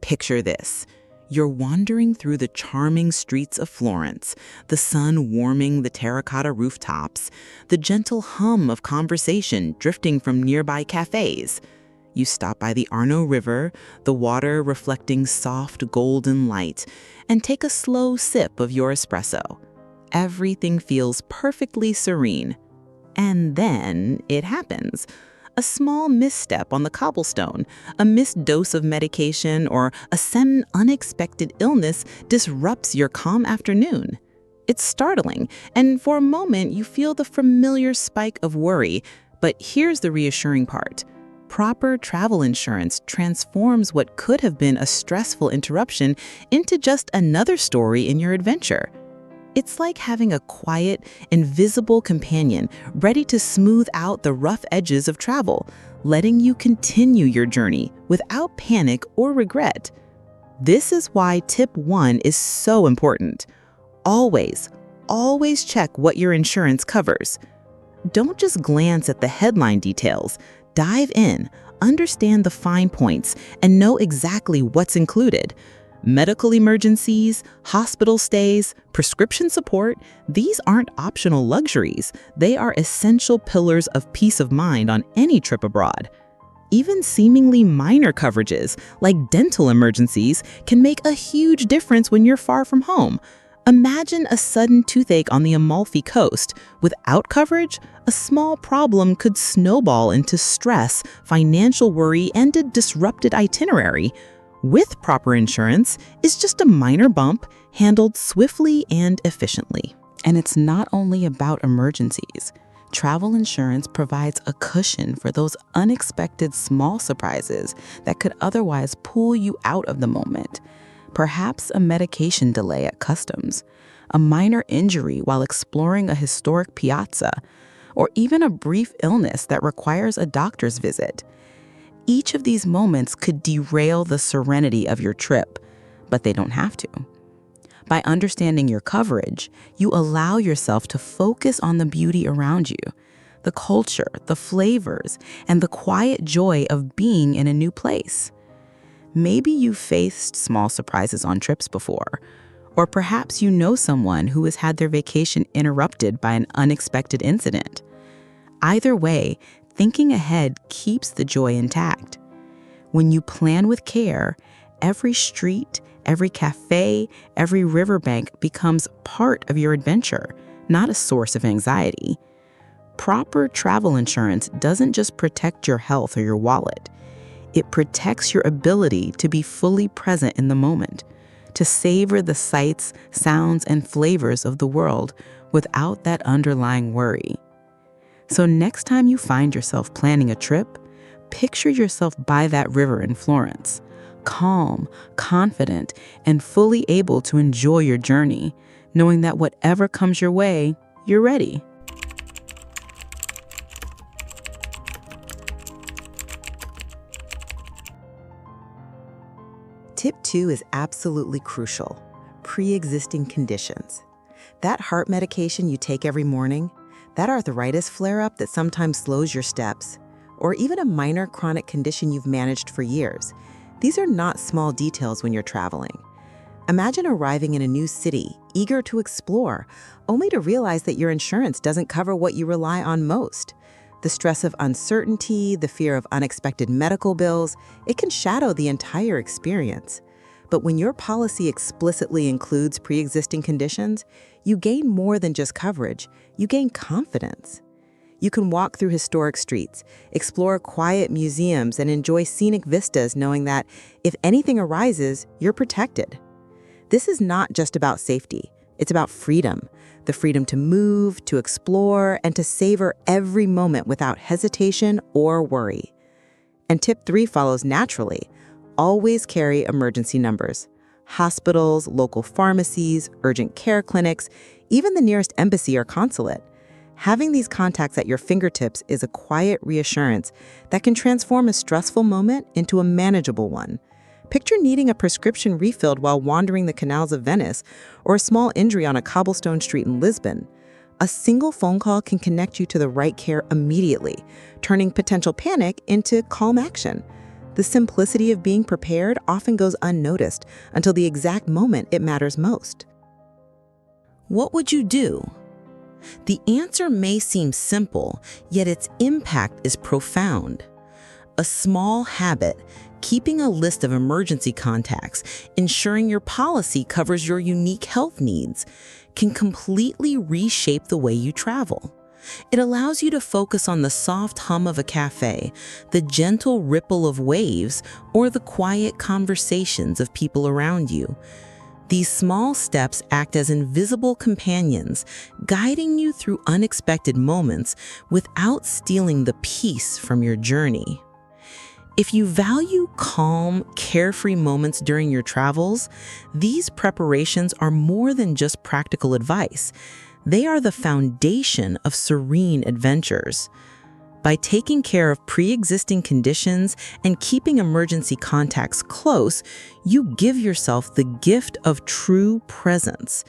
Picture this. You're wandering through the charming streets of Florence, the sun warming the terracotta rooftops, the gentle hum of conversation drifting from nearby cafes. You stop by the Arno River, the water reflecting soft golden light, and take a slow sip of your espresso. Everything feels perfectly serene. And then it happens. A small misstep on the cobblestone, a missed dose of medication, or a sudden unexpected illness disrupts your calm afternoon. It's startling, and for a moment you feel the familiar spike of worry. But here's the reassuring part. Proper travel insurance transforms what could have been a stressful interruption into just another story in your adventure. It's like having a quiet, invisible companion ready to smooth out the rough edges of travel, letting you continue your journey without panic or regret. This is why tip 1 is so important. Always check what your insurance covers. Don't just glance at the headline details. Dive in, understand the fine points, and know exactly what's included. Medical emergencies, hospital stays, prescription support, these aren't optional luxuries. They are essential pillars of peace of mind on any trip abroad. Even seemingly minor coverages, like dental emergencies, can make a huge difference when you're far from home. Imagine a sudden toothache on the Amalfi Coast. Without coverage, a small problem could snowball into stress, financial worry, and a disrupted itinerary. With proper insurance, it's just a minor bump, handled swiftly and efficiently. And it's not only about emergencies. Travel insurance provides a cushion for those unexpected small surprises that could otherwise pull you out of the moment. Perhaps a medication delay at customs, a minor injury while exploring a historic piazza, or even a brief illness that requires a doctor's visit. Each of these moments could derail the serenity of your trip, but they don't have to. By understanding your coverage, you allow yourself to focus on the beauty around you, the culture, the flavors, and the quiet joy of being in a new place. Maybe you've faced small surprises on trips before, or perhaps you know someone who has had their vacation interrupted by an unexpected incident. Either way, thinking ahead keeps the joy intact. When you plan with care, every street, every cafe, every riverbank becomes part of your adventure, not a source of anxiety. Proper travel insurance doesn't just protect your health or your wallet. It protects your ability to be fully present in the moment, to savor the sights, sounds, and flavors of the world without that underlying worry. So next time you find yourself planning a trip, picture yourself by that river in Florence, calm, confident, and fully able to enjoy your journey, knowing that whatever comes your way, you're ready. Tip 2 is absolutely crucial: pre-existing conditions. That heart medication you take every morning, that arthritis flare-up that sometimes slows your steps, or even a minor chronic condition you've managed for years. These are not small details when you're traveling. Imagine arriving in a new city, eager to explore, only to realize that your insurance doesn't cover what you rely on most. The stress of uncertainty, the fear of unexpected medical bills, it can shadow the entire experience. But when your policy explicitly includes pre-existing conditions, you gain more than just coverage, you gain confidence. You can walk through historic streets, explore quiet museums, and enjoy scenic vistas knowing that if anything arises, you're protected. This is not just about safety, it's about freedom. The freedom to move, to explore, and to savor every moment without hesitation or worry. And tip 3 follows naturally. Always carry emergency numbers. Hospitals, local pharmacies, urgent care clinics, even the nearest embassy or consulate. Having these contacts at your fingertips is a quiet reassurance that can transform a stressful moment into a manageable one. Picture needing a prescription refilled while wandering the canals of Venice, or a small injury on a cobblestone street in Lisbon. A single phone call can connect you to the right care immediately, turning potential panic into calm action. The simplicity of being prepared often goes unnoticed until the exact moment it matters most. What would you do? The answer may seem simple, yet its impact is profound. A small habit, keeping a list of emergency contacts, ensuring your policy covers your unique health needs, can completely reshape the way you travel. It allows you to focus on the soft hum of a cafe, the gentle ripple of waves, or the quiet conversations of people around you. These small steps act as invisible companions, guiding you through unexpected moments without stealing the peace from your journey. If you value calm, carefree moments during your travels, these preparations are more than just practical advice. They are the foundation of serene adventures. By taking care of pre-existing conditions and keeping emergency contacts close, you give yourself the gift of true presence.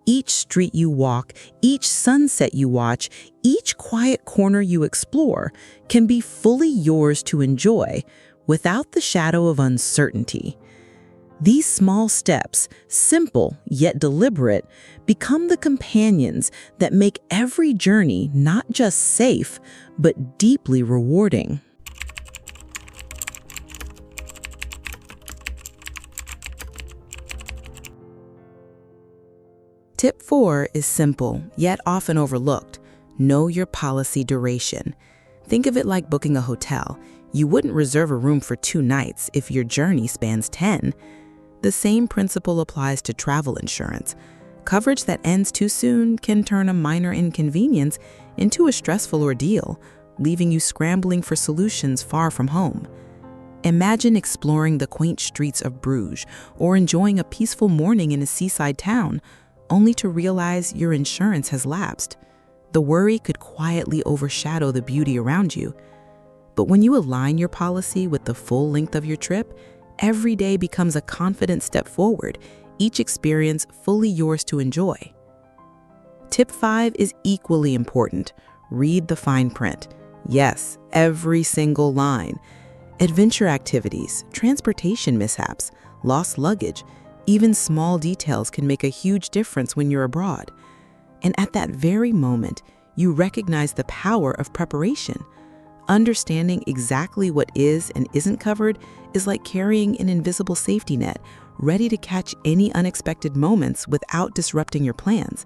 Each street you walk, each sunset you watch, each quiet corner you explore can be fully yours to enjoy without the shadow of uncertainty. These small steps, simple yet deliberate, become the companions that make every journey not just safe, but deeply rewarding. Tip 4 is simple, yet often overlooked. Know your policy duration. Think of it like booking a hotel. You wouldn't reserve a room for 2 nights if your journey spans 10. The same principle applies to travel insurance. Coverage that ends too soon can turn a minor inconvenience into a stressful ordeal, leaving you scrambling for solutions far from home. Imagine exploring the quaint streets of Bruges or enjoying a peaceful morning in a seaside town, only to realize your insurance has lapsed. The worry could quietly overshadow the beauty around you. But when you align your policy with the full length of your trip, every day becomes a confident step forward, each experience fully yours to enjoy. Tip 5 is equally important. Read the fine print. Yes, every single line. Adventure activities, transportation mishaps, lost luggage, even small details can make a huge difference when you're abroad. And at that very moment, you recognize the power of preparation. Understanding exactly what is and isn't covered is like carrying an invisible safety net, ready to catch any unexpected moments without disrupting your plans.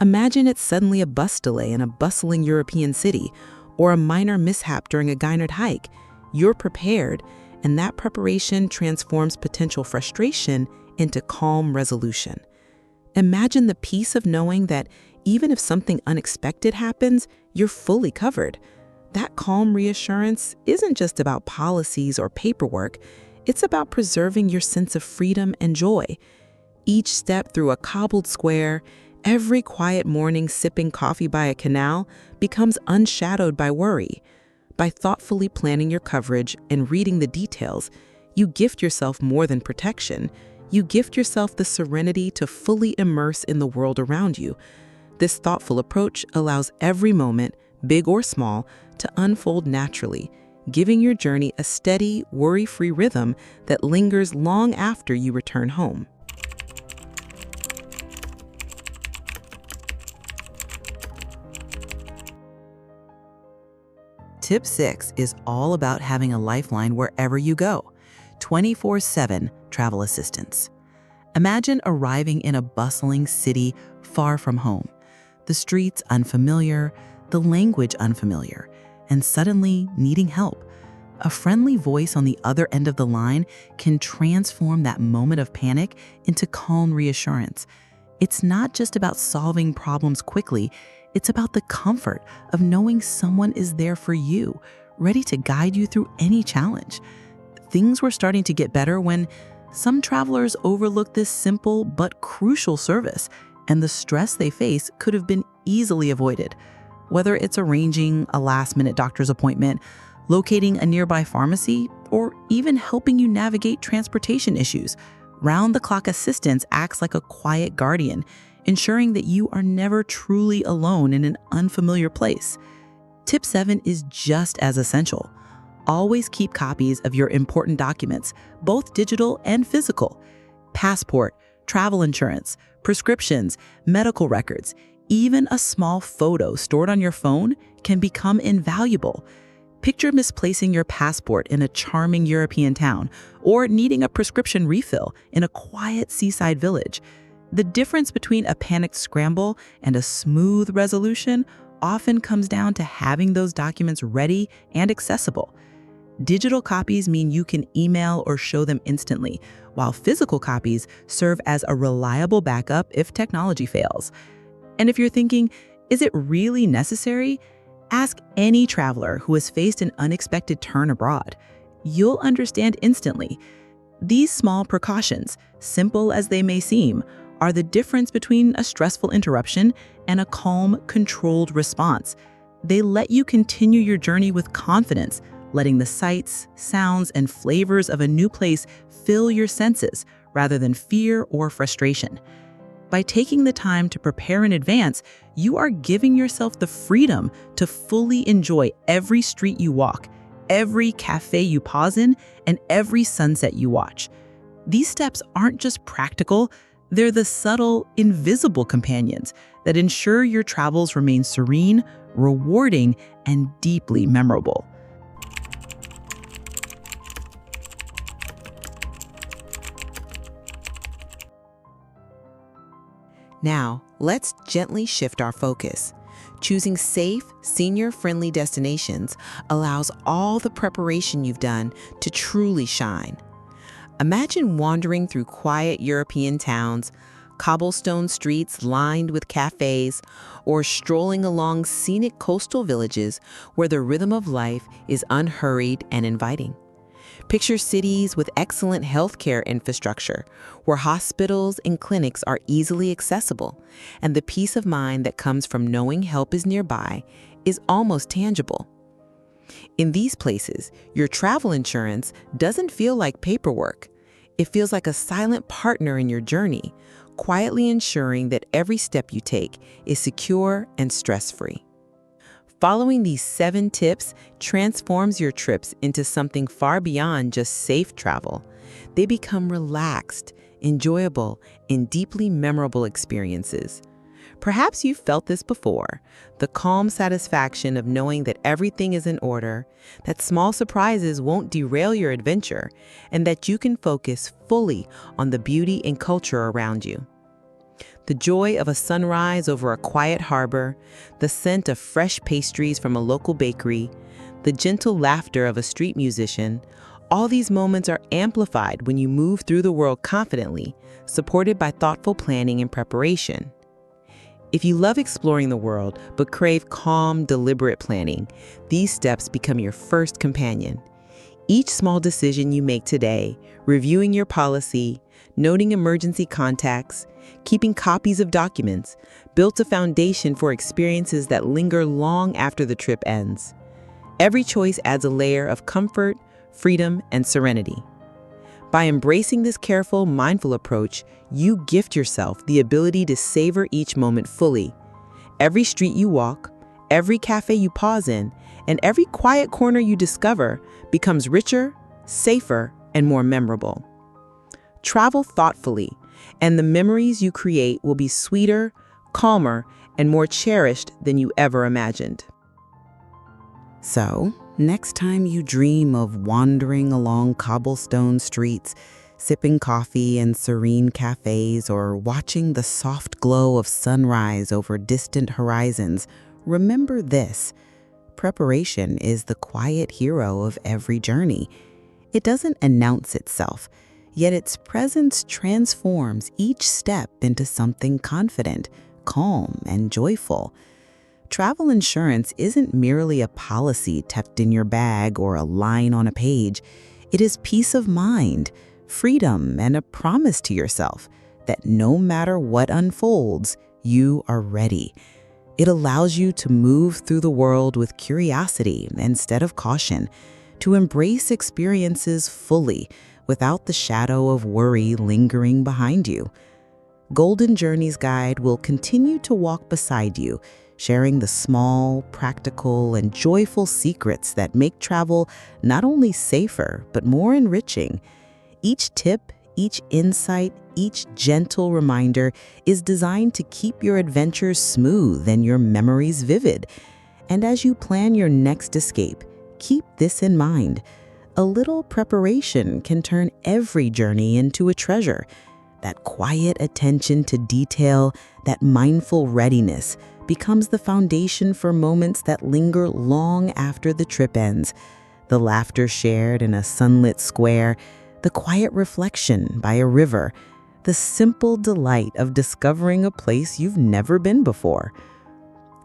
Imagine it's suddenly a bus delay in a bustling European city, or a minor mishap during a guided hike. You're prepared, and that preparation transforms potential frustration into calm resolution. Imagine the peace of knowing that even if something unexpected happens, you're fully covered. That calm reassurance isn't just about policies or paperwork, it's about preserving your sense of freedom and joy. Each step through a cobbled square, every quiet morning sipping coffee by a canal becomes unshadowed by worry. By thoughtfully planning your coverage and reading the details, you gift yourself more than protection. You gift yourself the serenity to fully immerse in the world around you. This thoughtful approach allows every moment, big or small, to unfold naturally, giving your journey a steady, worry-free rhythm that lingers long after you return home. Tip 6 is all about having a lifeline wherever you go. 24/7 travel assistance. Imagine arriving in a bustling city far from home. The streets unfamiliar, the language unfamiliar, and suddenly needing help. A friendly voice on the other end of the line can transform that moment of panic into calm reassurance. It's not just about solving problems quickly, it's about the comfort of knowing someone is there for you, ready to guide you through any challenge. Things were starting to get better when some travelers overlooked this simple but crucial service, and the stress they face could have been easily avoided. Whether it's arranging a last-minute doctor's appointment, locating a nearby pharmacy, or even helping you navigate transportation issues, round-the-clock assistance acts like a quiet guardian, ensuring that you are never truly alone in an unfamiliar place. Tip 7 is just as essential. Always keep copies of your important documents, both digital and physical. Passport, travel insurance, prescriptions, medical records, even a small photo stored on your phone can become invaluable. Picture misplacing your passport in a charming European town or needing a prescription refill in a quiet seaside village. The difference between a panicked scramble and a smooth resolution often comes down to having those documents ready and accessible. Digital copies mean you can email or show them instantly, while physical copies serve as a reliable backup if technology fails. And if you're thinking, is it really necessary? Ask any traveler who has faced an unexpected turn abroad. You'll understand instantly. These small precautions, simple as they may seem, are the difference between a stressful interruption and a calm, controlled response. They let you continue your journey with confidence, letting the sights, sounds, and flavors of a new place fill your senses rather than fear or frustration. By taking the time to prepare in advance, you are giving yourself the freedom to fully enjoy every street you walk, every cafe you pause in, and every sunset you watch. These steps aren't just practical, they're the subtle, invisible companions that ensure your travels remain serene, rewarding, and deeply memorable. Now, let's gently shift our focus. Choosing safe, senior-friendly destinations allows all the preparation you've done to truly shine. Imagine wandering through quiet European towns, cobblestone streets lined with cafes, or strolling along scenic coastal villages where the rhythm of life is unhurried and inviting. Picture cities with excellent healthcare infrastructure, where hospitals and clinics are easily accessible, and the peace of mind that comes from knowing help is nearby is almost tangible. In these places, your travel insurance doesn't feel like paperwork. It feels like a silent partner in your journey, quietly ensuring that every step you take is secure and stress-free. Following these 7 tips transforms your trips into something far beyond just safe travel. They become relaxed, enjoyable, and deeply memorable experiences. Perhaps you've felt this before, the calm satisfaction of knowing that everything is in order, that small surprises won't derail your adventure, and that you can focus fully on the beauty and culture around you. The joy of a sunrise over a quiet harbor, the scent of fresh pastries from a local bakery, the gentle laughter of a street musician, all these moments are amplified when you move through the world confidently, supported by thoughtful planning and preparation. If you love exploring the world but crave calm, deliberate planning, these steps become your first companion. Each small decision you make today, reviewing your policy, noting emergency contacts, keeping copies of documents, built a foundation for experiences that linger long after the trip ends. Every choice adds a layer of comfort, freedom, and serenity. By embracing this careful, mindful approach, you gift yourself the ability to savor each moment fully. Every street you walk, every cafe you pause in, and every quiet corner you discover becomes richer, safer, and more memorable. Travel thoughtfully, and the memories you create will be sweeter, calmer, and more cherished than you ever imagined. So, next time you dream of wandering along cobblestone streets, sipping coffee in serene cafes, or watching the soft glow of sunrise over distant horizons, remember this: preparation is the quiet hero of every journey. It doesn't announce itself, yet its presence transforms each step into something confident, calm, and joyful. Travel insurance isn't merely a policy tucked in your bag or a line on a page. It is peace of mind, freedom, and a promise to yourself that no matter what unfolds, you are ready. It allows you to move through the world with curiosity instead of caution, to embrace experiences fully without the shadow of worry lingering behind you. Golden Journeys Guide will continue to walk beside you, sharing the small, practical, and joyful secrets that make travel not only safer, but more enriching. Each tip, each insight, each gentle reminder is designed to keep your adventures smooth and your memories vivid. And as you plan your next escape, keep this in mind. A little preparation can turn every journey into a treasure. That quiet attention to detail, that mindful readiness, becomes the foundation for moments that linger long after the trip ends. The laughter shared in a sunlit square, the quiet reflection by a river, the simple delight of discovering a place you've never been before.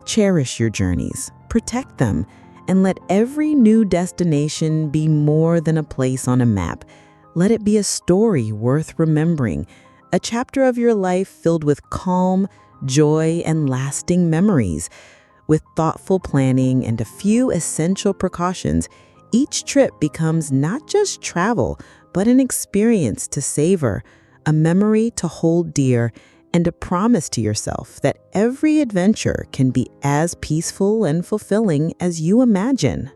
Cherish your journeys, protect them, and let every new destination be more than a place on a map. Let it be a story worth remembering, a chapter of your life filled with calm, joy, and lasting memories. With thoughtful planning and a few essential precautions, each trip becomes not just travel, but an experience to savor, a memory to hold dear, and a promise to yourself that every adventure can be as peaceful and fulfilling as you imagine.